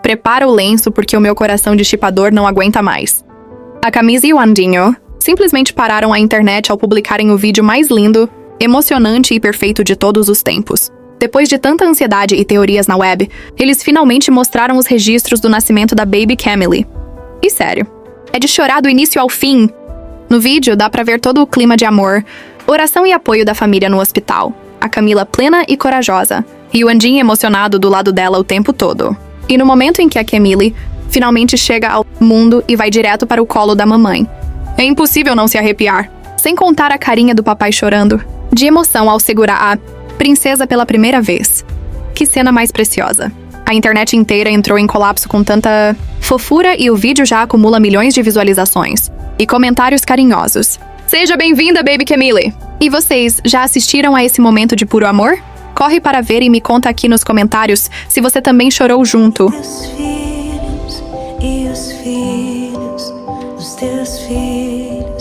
Prepara o lenço porque o meu coração de chipador não aguenta mais. A Camisa e o Andinho simplesmente pararam a internet ao publicarem o vídeo mais lindo, emocionante e perfeito de todos os tempos. Depois de tanta ansiedade e teorias na web, eles finalmente mostraram os registros do nascimento da Baby Camille. E sério, é de chorar do início ao fim. No vídeo dá pra ver todo o clima de amor, oração e apoio da família no hospital. A Camila plena e corajosa, e o Andinho emocionado do lado dela o tempo todo. E no momento em que a Camille finalmente chega ao mundo e vai direto para o colo da mamãe. É impossível não se arrepiar. Sem contar a carinha do papai chorando, de emoção ao segurar a princesa pela primeira vez. Que cena mais preciosa. A internet inteira entrou em colapso com tanta fofura e o vídeo já acumula milhões de visualizações e comentários carinhosos. Seja bem-vinda, Baby Camille! E vocês já assistiram a esse momento de puro amor? Corre para ver e me conta aqui nos comentários se você também chorou junto. Os filhos e os filhos, os teus filhos.